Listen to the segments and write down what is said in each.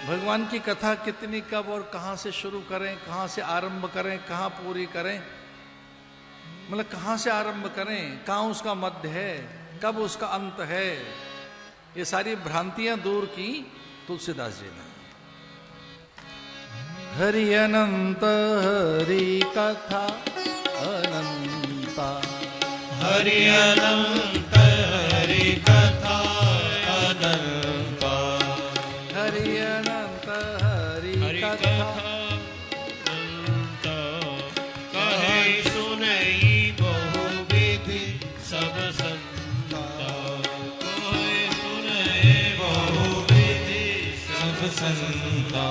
भगवान की कथा कितनी, कब और कहां से शुरू करें, कहां से आरंभ करें, कहां पूरी करें, मतलब कहां से आरंभ करें, कहां उसका मध्य है, कब उसका अंत है, ये सारी भ्रांतियां दूर की तुलसीदास जी ने। हरि अनंत हरि कथा अनंता, हरि अनंत हरि कथा अनंता, हरि अनंत हरि कथा अनंता, कहे सुनई बहुविधि सब संता, कहे सुनई बहुविधि सब संता।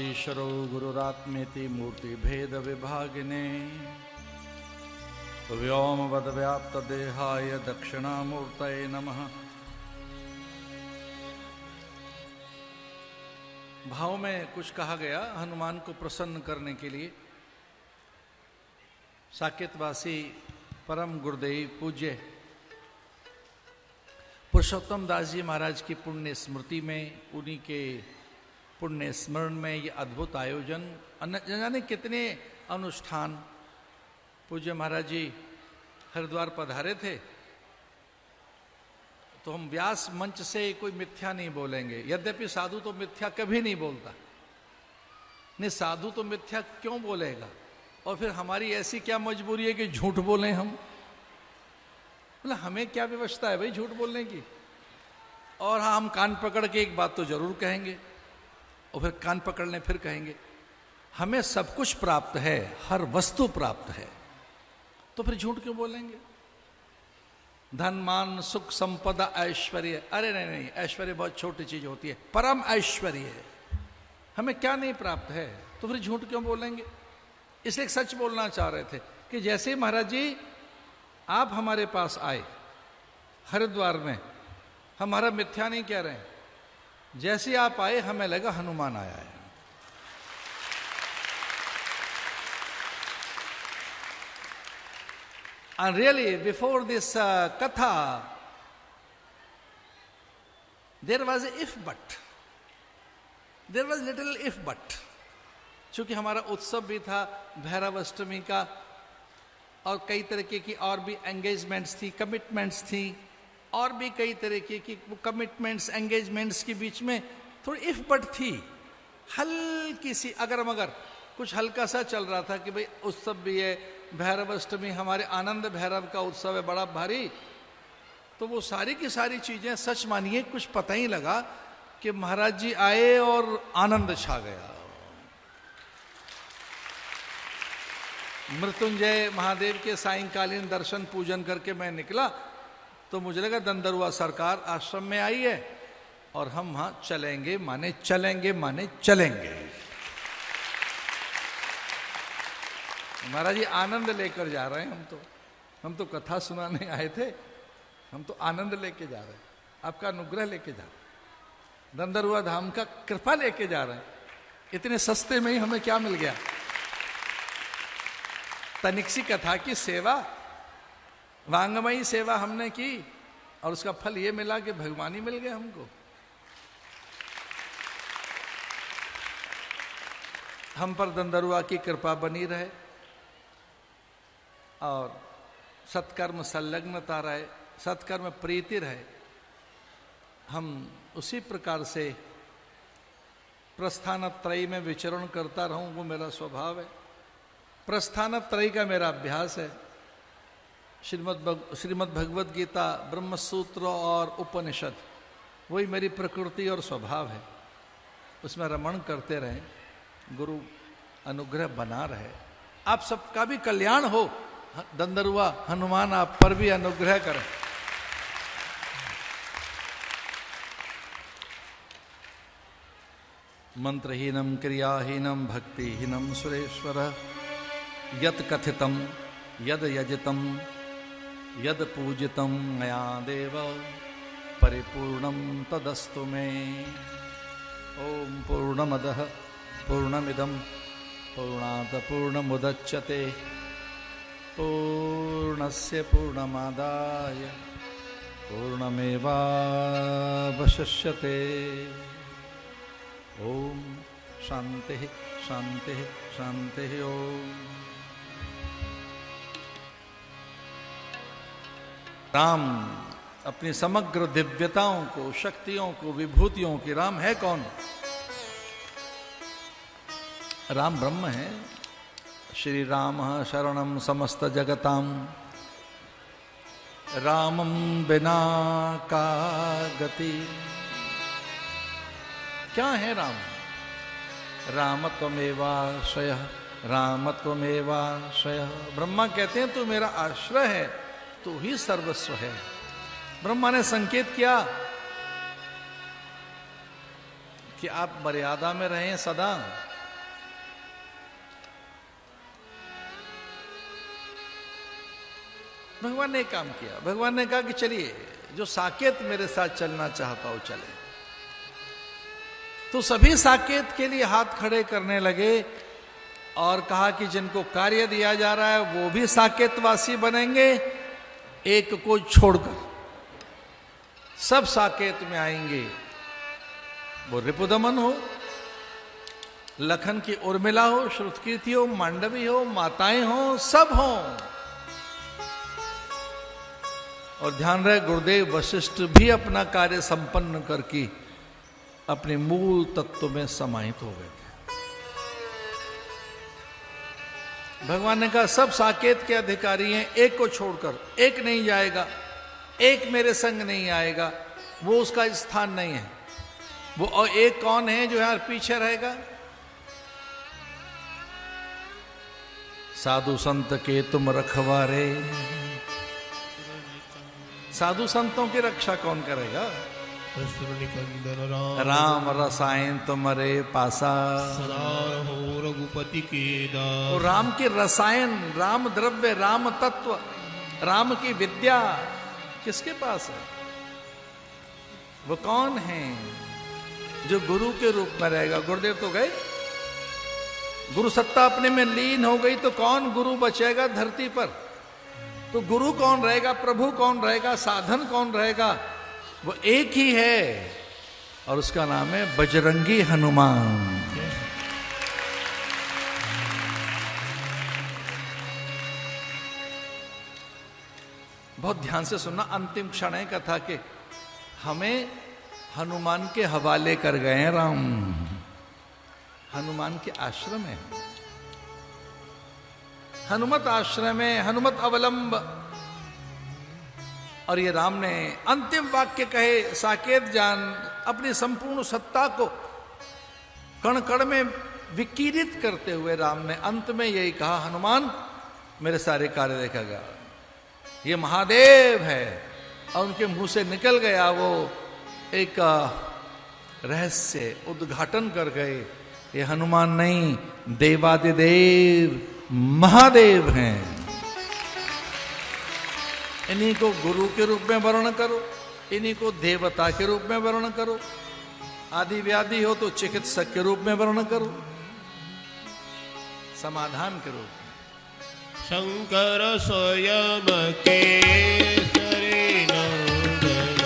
ईश्वरो गुरुरात्मेति मूर्ति भेद विभागिने, व्योमवद व्याप्त देहाय दक्षिणामूर्तये नमः। भाव में कुछ कहा गया हनुमान को प्रसन्न करने के लिए। साकेतवासी परम गुरुदेव पूज्य पुरुषोत्तम दास जी महाराज की पुण्य स्मृति में, उन्हीं के पुण्य स्मरण में ये अद्भुत आयोजन, न जाने कितने अनुष्ठान। पूज्य महाराज जी हरिद्वार पधारे थे, तो हम व्यास मंच से कोई मिथ्या नहीं बोलेंगे। यद्यपि साधु तो मिथ्या कभी नहीं बोलता, नहीं साधु तो मिथ्या क्यों बोलेगा, और फिर हमारी ऐसी क्या मजबूरी है कि झूठ बोलें हम? मतलब हमें क्या व्यवस्था है भाई झूठ बोलने की? और हाँ, हम कान पकड़ के एक बात तो जरूर कहेंगे, और फिर कान पकड़ने फिर कहेंगे। हमें सब कुछ प्राप्त है, हर वस्तु प्राप्त है, तो फिर झूठ क्यों बोलेंगे? धन मान सुख संपदा ऐश्वर्य, अरे नहीं नहीं, ऐश्वर्य बहुत छोटी चीज होती है, परम ऐश्वर्य है। हमें क्या नहीं प्राप्त है, तो फिर झूठ क्यों बोलेंगे? इसलिए एक सच बोलना चाह रहे थे कि जैसे महाराज जी आप हमारे पास आए हरिद्वार में, हमारा मिथ्या नहीं कह रहे हैं, जैसे आप आए हमें लगा हनुमान आया है। And really, before this katha, there was a if but. There was little if but. चूंकि हमारा उत्सव भी था भैरव अष्टमी का, और कई तरीके की और भी एंगेजमेंट्स थी, कमिटमेंट्स थी, और भी कई तरीके की कमिटमेंट्स एंगेजमेंट्स के बीच में थोड़ी इफ बट थी, हल्की सी अगर मगर कुछ हल्का सा चल रहा था कि भाई उत्सव भी है, भैरव अष्टमी हमारे आनंद भैरव का उत्सव है बड़ा भारी। तो वो सारी की सारी चीजें सच मानिए कुछ पता ही लगा कि महाराज जी आए और आनंद छा गया। मृत्युंजय महादेव के सायंकालीन दर्शन पूजन करके मैं निकला, तो मुझे लगा दंदरुआ सरकार आश्रम में आई है और हम वहां चलेंगे माने चलेंगे। महाराज जी आनंद लेकर जा रहे हैं, हम तो कथा सुनाने आए थे, हम तो आनंद लेके जा रहे हैं, आपका अनुग्रह लेके जा रहे हैं, दंदरुआ धाम का कृपा लेके जा रहे हैं। इतने सस्ते में ही हमें क्या मिल गया? तनिक सी कथा की सेवा, वांगमयी सेवा हमने की, और उसका फल ये मिला कि भगवान ही मिल गए हमको। हम पर दंदरुआ की कृपा बनी रहे और सत्कर्म संलग्नता रहे, सत्कर्म प्रीति रहे। हम उसी प्रकार से प्रस्थान त्रयी में विचरण करता रहूं, वो मेरा स्वभाव है। प्रस्थान त्रयी का मेरा अभ्यास है। श्रीमद् भगवद गीता, ब्रह्म सूत्र और उपनिषद, वही मेरी प्रकृति और स्वभाव है। उसमें रमण करते रहें, गुरु अनुग्रह बना रहे, आप सबका भी कल्याण हो। दंदरुआ हनुमान आप पर भी अनुग्रह करें। मंत्रहीनम क्रियाहीनम भक्तिहीनम सुरेश्वर यत् कथितम यद यजितम यद पूजितम मया देव परिपूर्णम तदस्तु मे। ओम पूर्णमदः पूर्णमिदं पूर्णात् पूर्णमुदच्यते पूर्णस्य पूर्णमादाय पूर्णमेवावशिष्यते। ओम शांति शांति शांति। ओम राम अपनी समग्र दिव्यताओं को, शक्तियों को, विभूतियों की, राम है कौन? राम ब्रह्म है। श्री राम शरणम समस्त जगताम रामम बिना का गति। क्या है राम? रामत्वमेवाश्रयः रामत्वमेवाश्रयः। ब्रह्मा कहते हैं तू मेरा आश्रय है, तू ही सर्वस्व है। ब्रह्मा ने संकेत किया कि आप मर्यादा में रहें सदा। भगवान ने काम किया। भगवान ने कहा कि चलिए, जो साकेत मेरे साथ चलना चाहता हो चले। तो सभी साकेत के लिए हाथ खड़े करने लगे और कहा कि जिनको कार्य दिया जा रहा है वो भी साकेतवासी बनेंगे, एक को छोड़कर सब साकेत में आएंगे। वो रिपुदमन हो, लखन की उर्मिला हो, श्रुतकीर्ति हो, मांडवी हो, माताएं हो, सब हो। और ध्यान रहे, गुरुदेव वशिष्ठ भी अपना कार्य संपन्न करके अपने मूल तत्व में समाहित हो गए थे। भगवान ने कहा सब साकेत के अधिकारी हैं, एक को छोड़कर एक नहीं जाएगा, एक मेरे संग नहीं आएगा, वो उसका स्थान नहीं है। वो और एक कौन है जो यार पीछे रहेगा? साधु संत के तुम रखवारे। साधु संतों की रक्षा कौन करेगा? राम रसायन तुम्हारे पासा। हो रघुपति के दास। और राम की रसायन, राम द्रव्य, राम तत्व, राम की विद्या किसके पास है? वो कौन है जो गुरु के रूप में रहेगा? गुरुदेव तो गए, गुरु सत्ता अपने में लीन हो गई, तो कौन गुरु बचेगा धरती पर? तो गुरु कौन रहेगा? प्रभु कौन रहेगा? साधन कौन रहेगा? वो एक ही है और उसका नाम है बजरंगी हनुमान। बहुत ध्यान से सुनना, अंतिम क्षण है कथा के। हमें हनुमान के हवाले कर गए हैं राम। हनुमान के आश्रम है, हनुमत आश्रम है, हनुमत अवलंब। और ये राम ने अंतिम वाक्य कहे, साकेत जान अपनी संपूर्ण सत्ता को कण कण में विकीरित करते हुए राम ने अंत में यही कहा, हनुमान मेरे सारे कार्य देखा गया, ये महादेव है। और उनके मुंह से निकल गया वो एक रहस्य, उद्घाटन कर गए, ये हनुमान नहीं देवादिदेव महादेव हैं। इन्हीं को गुरु के रूप में वर्ण करो, इन्हीं को देवता के रूप में वर्ण करो, आदि व्याधि हो तो चिकित्सक के रूप में वर्ण करो, समाधान के रूप में। शंकर स्वयं केसरी नंदन।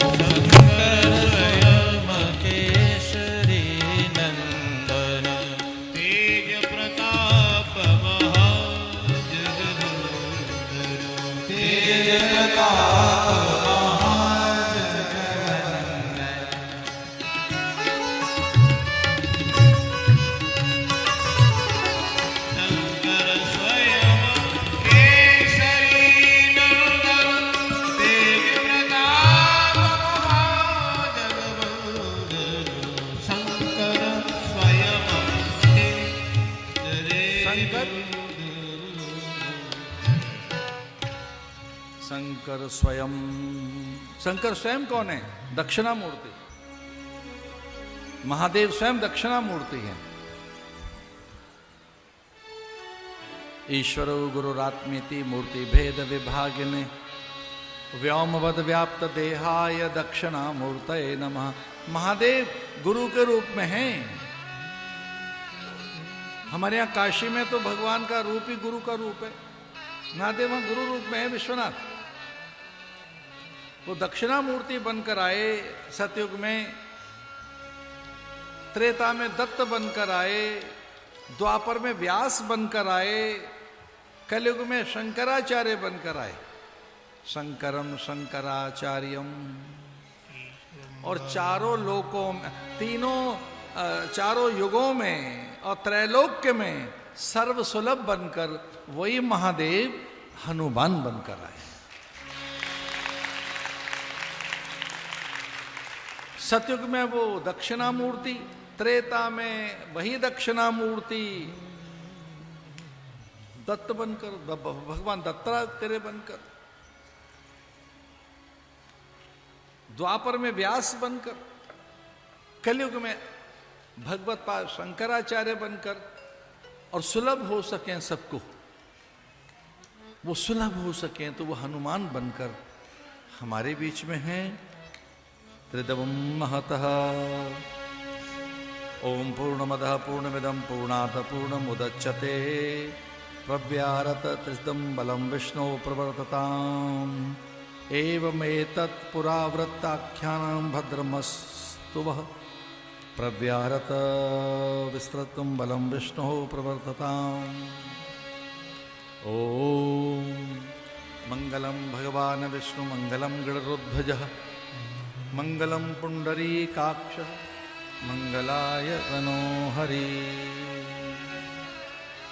शंकर स्वयं केसरी नंदन। तेज प्रताप महाजगवंदन। तेज प्रताप शंकर स्वयं। शंकर स्वयं कौन है? दक्षिणामूर्ति। महादेव स्वयं दक्षिणामूर्ति हैं। ईश्वरो गुरुरात्मेति मूर्ति भेद विभागिने व्योमवद व्याप्त देहाय दक्षिणामूर्तये नमः। महादेव गुरु के रूप में हैं। हमारे यहाँ काशी में तो भगवान का रूप ही गुरु का रूप है। महादेव वहां गुरु रूप में है विश्वनाथ। वो दक्षिणामूर्ति बनकर आए सतयुग में, त्रेता में दत्त बनकर आए, द्वापर में व्यास बनकर आए, कलयुग में शंकराचार्य बनकर आए। शंकरम शंकराचार्यम। और चारों लोकों में, चारों युगों में और त्रैलोक्य में सर्वसुलभ बनकर वही महादेव हनुमान बनकर आए। सतयुग में वो दक्षिणामूर्ति, त्रेता में वही दक्षिणामूर्ति दत्त बनकर, भगवान दत्तात्रेय बनकर, द्वापर में व्यास बनकर, कलयुग में भगवत पाद शंकराचार्य बनकर, और सुलभ हो सकें सबको, वो सुलभ हो सकें तो वो हनुमान बनकर हमारे बीच में हैं। त्रिदवम महतः। ओम पूर्णमदः पूर्णमिदं पूर्णात् पूर्णमुदच्यते प्रव्यारत त्रिदं बलं विष्णु प्रवर्तताम्। एवमेतत् पुरावृत्ताख्यानं भद्रमस्तु वः प्रव्यारत विस्तृतं बलं विष्णु प्रवर्तताम्। ओम मंगलम भगवान विष्णु मंगलम गणरुध्वजः मंगलम पुंडरीकाक्ष मंगलाय तनो हरि।